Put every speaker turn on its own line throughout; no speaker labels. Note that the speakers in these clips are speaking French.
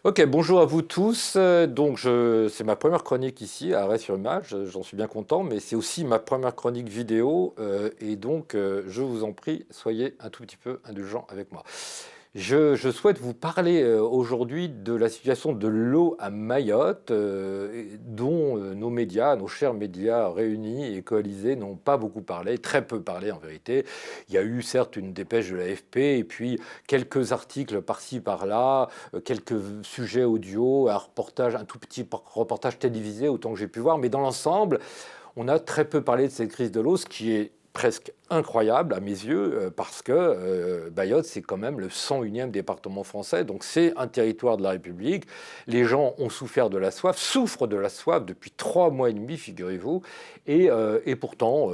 Ok, bonjour à vous tous. C'est ma première chronique ici à Arrêt-sur-Image. J'en suis bien content, mais c'est aussi ma première chronique vidéo. Je vous en prie, soyez un tout petit peu indulgents avec moi. Je souhaite vous parler aujourd'hui de la situation de l'eau à Mayotte, dont nos médias, nos chers médias réunis et coalisés n'ont pas beaucoup parlé, très peu parlé en vérité. Il y a eu certes une dépêche de l'AFP et puis quelques articles par-ci par-là, quelques sujets audio, un reportage, un tout petit reportage télévisé autant que j'ai pu voir, mais dans l'ensemble, on a très peu parlé de cette crise de l'eau, ce qui est presque incroyable à mes yeux, parce que Mayotte, c'est quand même le 101e département français, donc c'est un territoire de la République. Les gens ont souffert de la soif, souffrent de la soif depuis 3 mois et demi, figurez-vous, et pourtant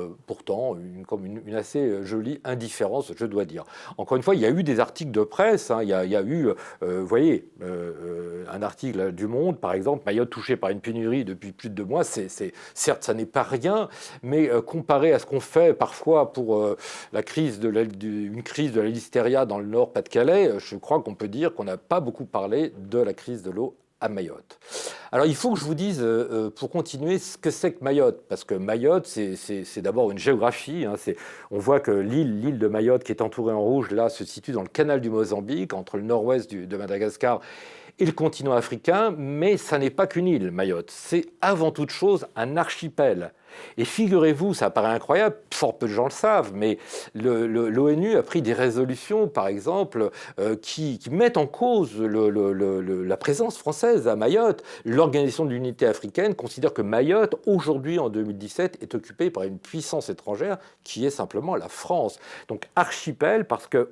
une assez jolie indifférence, je dois dire. Encore une fois, il y a eu des articles de presse, hein, il y a eu, vous voyez, un article du Monde, par exemple, Mayotte touchée par une pénurie depuis plus de 2 mois, certes, ça n'est pas rien, mais comparé à ce qu'on fait parfois pour une crise de la listeria dans le Nord Pas-de-Calais, je crois qu'on peut dire qu'on n'a pas beaucoup parlé de la crise de l'eau à Mayotte. Alors il faut que je vous dise, pour continuer, ce que c'est que Mayotte, parce que Mayotte, c'est d'abord une géographie. Hein, on voit que l'île de Mayotte, qui est entourée en rouge, là, se situe dans le canal du Mozambique, entre le nord-ouest de Madagascar et le continent africain, mais ça n'est pas qu'une île, Mayotte. C'est avant toute chose un archipel. Et figurez-vous, ça paraît incroyable, fort peu de gens le savent, mais l'ONU a pris des résolutions, par exemple, qui mettent en cause la présence française à Mayotte. L'Organisation de l'Unité africaine considère que Mayotte, aujourd'hui en 2017, est occupée par une puissance étrangère qui est simplement la France. Donc archipel, parce que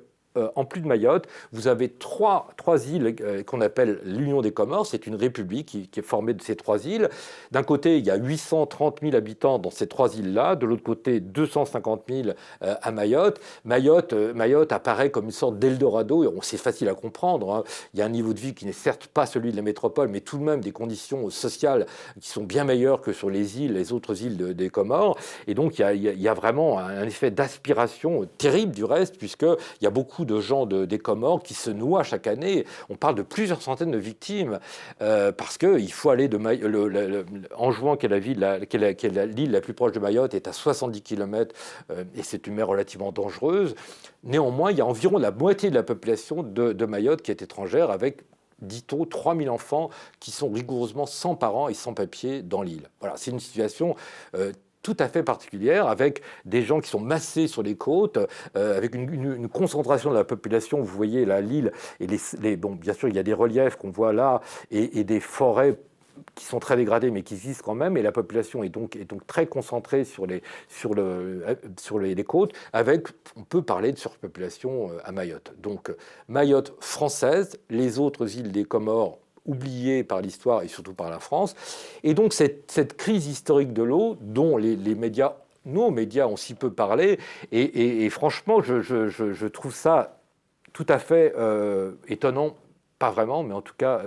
en plus de Mayotte, vous avez trois îles qu'on appelle l'Union des Comores. C'est une république qui est formée de ces 3 îles. D'un côté, il y a 830 000 habitants dans ces 3 îles-là. De l'autre côté, 250 000 à Mayotte. Mayotte apparaît comme une sorte d'Eldorado. C'est facile à comprendre. Hein. Il y a un niveau de vie qui n'est certes pas celui de la métropole, mais tout de même des conditions sociales qui sont bien meilleures que sur les autres îles des Comores. Et donc, il y a vraiment un effet d'aspiration terrible du reste, puisqu'il y a beaucoup de gens des Comores qui se noient chaque année. On parle de plusieurs centaines de victimes parce qu'il faut aller Anjouan, qui est l'île la plus proche de Mayotte, est à 70 km et c'est une mer relativement dangereuse. Néanmoins, il y a environ la moitié de la population de Mayotte qui est étrangère, avec dit-on, 3000 enfants qui sont rigoureusement sans parents et sans papiers dans l'île. Voilà, c'est une situation tout à fait particulière, avec des gens qui sont massés sur les côtes, avec une concentration de la population. Vous voyez là l'île, et bon, bien sûr, il y a des reliefs qu'on voit là, et des forêts qui sont très dégradées, mais qui existent quand même, et la population est donc très concentrée sur les côtes, on peut parler de surpopulation à Mayotte. Donc Mayotte française, les autres îles des Comores oubliée par l'histoire et surtout par la France. Et donc cette crise historique de l'eau, dont nos médias ont si peu parlé, et franchement, je trouve ça tout à fait étonnant. Pas vraiment, mais en tout cas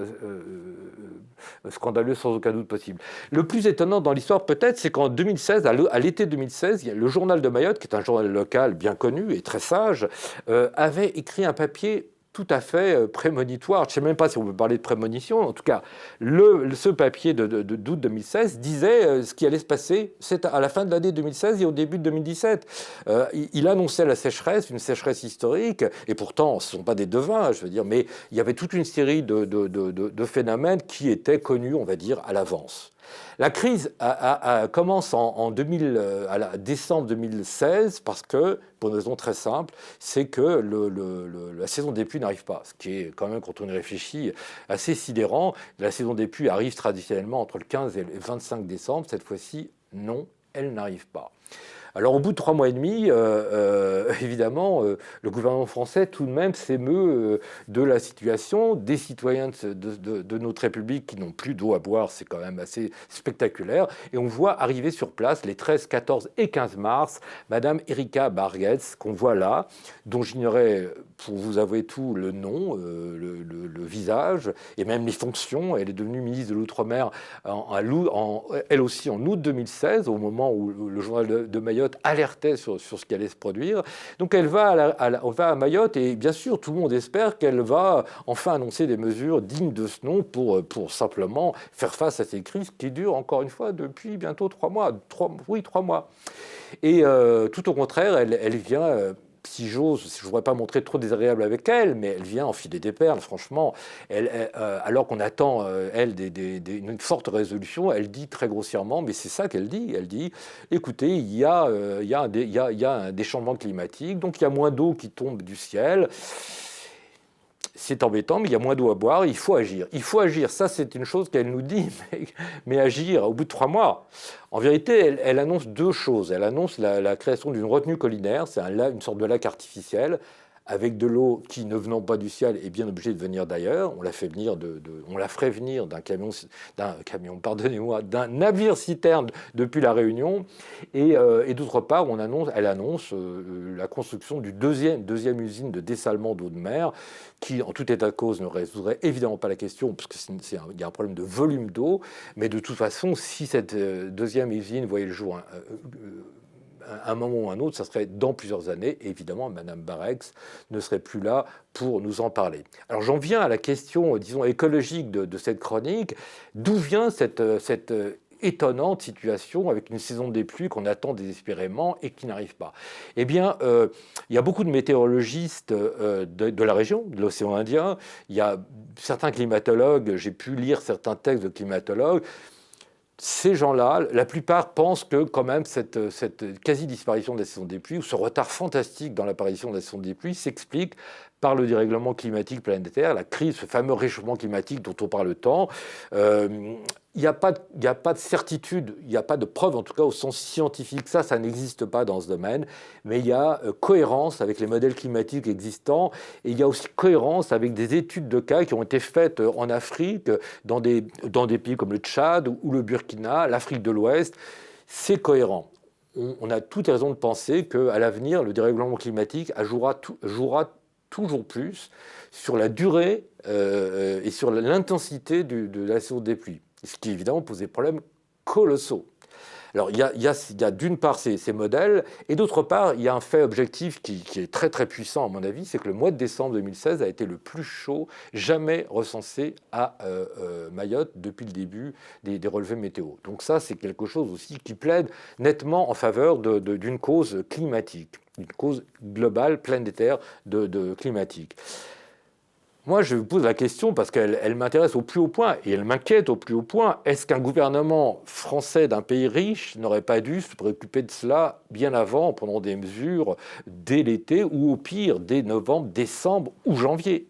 scandaleux sans aucun doute possible. Le plus étonnant dans l'histoire peut-être, c'est qu'en 2016, à l'été 2016, il y a le journal de Mayotte, qui est un journal local bien connu et très sage, avait écrit un papier tout à fait prémonitoire. Je ne sais même pas si on peut parler de prémonition. En tout cas, ce papier d'août 2016 disait ce qui allait se passer à la fin de l'année 2016 et au début de 2017. Il annonçait la sécheresse, une sécheresse historique, et pourtant, ce ne sont pas des devins, je veux dire, mais il y avait toute une série de phénomènes qui étaient connus, on va dire, à l'avance. La crise commence en décembre 2016 parce que, pour une raison très simple, c'est que la saison des pluies n'arrive pas. Ce qui est quand même, quand on y réfléchit, assez sidérant. La saison des pluies arrive traditionnellement entre le 15 et le 25 décembre. Cette fois-ci, non, elle n'arrive pas. Alors au bout de 3 mois et demi, évidemment, le gouvernement français tout de même s'émeut de la situation, des citoyens de notre République qui n'ont plus d'eau à boire, c'est quand même assez spectaculaire. Et on voit arriver sur place les 13, 14 et 15 mars, Madame Erika Bargetz, qu'on voit là, dont j'ignorais pour vous avouer tout, le nom, le visage, et même les fonctions. Elle est devenue ministre de l'Outre-mer, elle aussi en août 2016, au moment où le journal de Mayotte alertait sur ce qui allait se produire. Donc elle va à Mayotte, et bien sûr, tout le monde espère qu'elle va enfin annoncer des mesures dignes de ce nom pour simplement faire face à ces crises qui durent, encore une fois, depuis bientôt 3 mois. 3 mois. Et tout au contraire, elle vient, si j'ose, je ne voudrais pas montrer trop désagréable avec elle, mais elle vient enfiler des perles, franchement. Alors qu'on attend, une forte résolution, elle dit très grossièrement, mais c'est ça qu'elle dit. Elle dit, écoutez, il y a un déchangement climatique, donc il y a moins d'eau qui tombe du ciel. C'est embêtant, mais il y a moins d'eau à boire, il faut agir. Il faut agir, ça c'est une chose qu'elle nous dit, mais agir au bout de 3 mois. En vérité, elle annonce 2 choses. Elle annonce la création d'une retenue collinaire, c'est une sorte de lac artificiel, avec de l'eau qui, ne venant pas du ciel, est bien obligée de venir d'ailleurs. On la ferait venir d'un navire-citerne depuis la Réunion. Et d'autre part, elle annonce la construction d'une deuxième usine de dessalement d'eau de mer, qui, en tout état de cause, ne résoudrait évidemment pas la question, parce qu'il y a un problème de volume d'eau. Mais de toute façon, si cette deuxième usine voyait le jour un moment ou un autre, ça serait dans plusieurs années. Et évidemment, Madame Barex ne serait plus là pour nous en parler. Alors j'en viens à la question, disons, écologique de cette chronique. D'où vient cette étonnante situation avec une saison des pluies qu'on attend désespérément et qui n'arrive pas? Eh bien, il y a beaucoup de météorologistes de la région, de l'océan Indien. Il y a certains climatologues, j'ai pu lire certains textes de climatologues. Ces gens-là, la plupart pensent que quand même cette quasi-disparition de la saison des pluies, ou ce retard fantastique dans l'apparition de la saison des pluies, s'explique par le dérèglement climatique planétaire, la crise, ce fameux réchauffement climatique dont on parle tant. Il n'y a pas de certitude, il n'y a pas de preuve, en tout cas au sens scientifique, ça n'existe pas dans ce domaine, mais il y a cohérence avec les modèles climatiques existants, et il y a aussi cohérence avec des études de cas qui ont été faites en Afrique, dans des pays comme le Tchad ou le Burkina, l'Afrique de l'Ouest. C'est cohérent. On a toutes les raisons de penser qu'à l'avenir, le dérèglement climatique jouera toujours plus sur la durée et sur l'intensité de la saison des pluies, ce qui évidemment pose des problèmes colossaux. Alors il y a d'une part ces modèles, et d'autre part il y a un fait objectif qui est très très puissant à mon avis, c'est que le mois de décembre 2016 a été le plus chaud jamais recensé à Mayotte depuis le début des relevés météo. Donc ça c'est quelque chose aussi qui plaide nettement en faveur d'une cause climatique, une cause globale, planétaire de climatique. Moi, je vous pose la question parce qu'elle m'intéresse au plus haut point et elle m'inquiète au plus haut point. Est-ce qu'un gouvernement français d'un pays riche n'aurait pas dû se préoccuper de cela bien avant, en prenant des mesures dès l'été ou au pire dès novembre, décembre ou janvier ?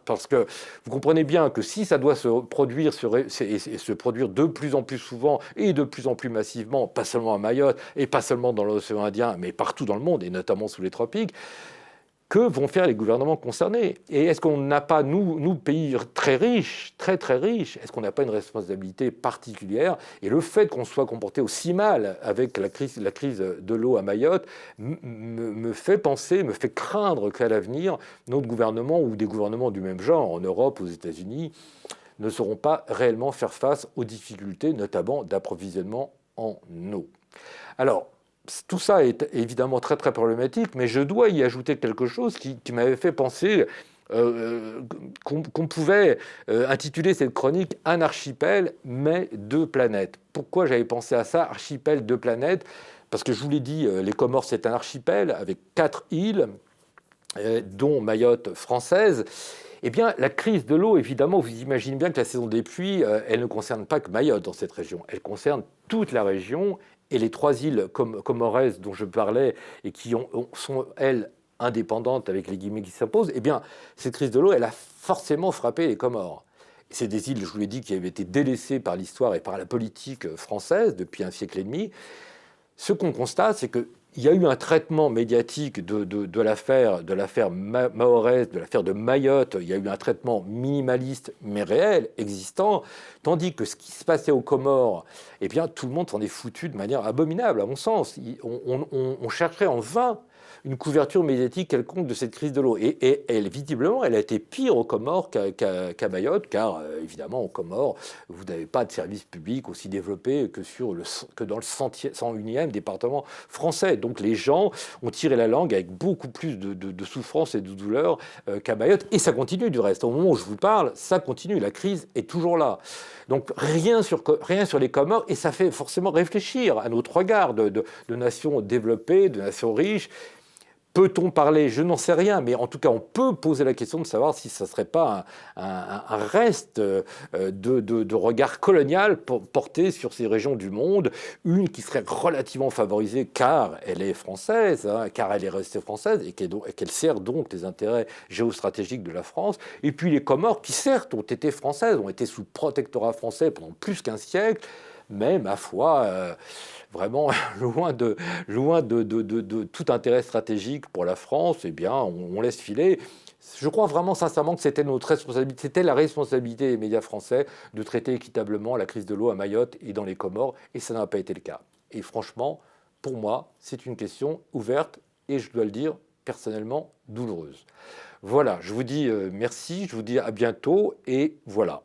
Parce que vous comprenez bien que si ça doit se produire et se produire de plus en plus souvent et de plus en plus massivement, pas seulement à Mayotte et pas seulement dans l'océan Indien, mais partout dans le monde et notamment sous les tropiques, que vont faire les gouvernements concernés? Et est-ce qu'on n'a pas, nous, pays très riches, très très riches, est-ce qu'on n'a pas une responsabilité particulière? Et le fait qu'on soit comporté aussi mal avec la crise de l'eau à Mayotte me fait penser, me fait craindre qu'à l'avenir, notre gouvernement ou des gouvernements du même genre, en Europe, aux États-Unis, ne sauront pas réellement faire face aux difficultés, notamment d'approvisionnement en eau. Alors, tout ça est évidemment très très problématique, mais je dois y ajouter quelque chose qui m'avait fait penser qu'on pouvait intituler cette chronique « Un archipel, mais 2 planètes ». Pourquoi j'avais pensé à ça, archipel, 2 planètes? Parce que je vous l'ai dit, les Comores c'est un archipel avec 4 îles, dont Mayotte française. Eh bien, la crise de l'eau, évidemment, vous imaginez bien que la saison des pluies, elle ne concerne pas que Mayotte dans cette région, elle concerne toute la région. Et les 3 îles comoraises dont je parlais et qui sont, elles, indépendantes avec les guillemets qui s'imposent, eh bien, cette crise de l'eau, elle a forcément frappé les Comores. Et c'est des îles, je vous l'ai dit, qui avaient été délaissées par l'histoire et par la politique française depuis un siècle et demi. Ce qu'on constate, c'est qu'il y a eu un traitement médiatique de l'affaire mahoraise, de l'affaire de Mayotte. Il y a eu un traitement minimaliste, mais réel, existant, tandis que ce qui se passait aux Comores, eh bien, tout le monde s'en est foutu de manière abominable, à mon sens. On chercherait en vain une couverture médiatique quelconque de cette crise de l'eau. Et elle, visiblement, elle a été pire aux Comores qu'à Mayotte, car évidemment, aux Comores, vous n'avez pas de service public aussi développé que dans le 101e département français. Donc les gens ont tiré la langue avec beaucoup plus de souffrance et de douleur qu'à Mayotte. Et ça continue du reste. Au moment où je vous parle, ça continue. La crise est toujours là. Donc rien sur les Comores, et ça fait forcément réfléchir à notre regard de nations développées, de nations riches. Peut-on parler? Je n'en sais rien, mais en tout cas, on peut poser la question de savoir si ça ne serait pas un reste de regard colonial porté sur ces régions du monde, une qui serait relativement favorisée car elle est française, hein, car elle est restée française et qu'elle sert donc les intérêts géostratégiques de la France, et puis les Comores qui certes ont été françaises, ont été sous protectorat français pendant plus qu'un siècle, mais ma foi, vraiment loin de tout intérêt stratégique pour la France, eh bien, on laisse filer. Je crois vraiment sincèrement que c'était notre responsabilité, c'était la responsabilité des médias français de traiter équitablement la crise de l'eau à Mayotte et dans les Comores, et ça n'a pas été le cas. Et franchement, pour moi, c'est une question ouverte et je dois le dire personnellement douloureuse. Voilà, je vous dis merci, je vous dis à bientôt et voilà.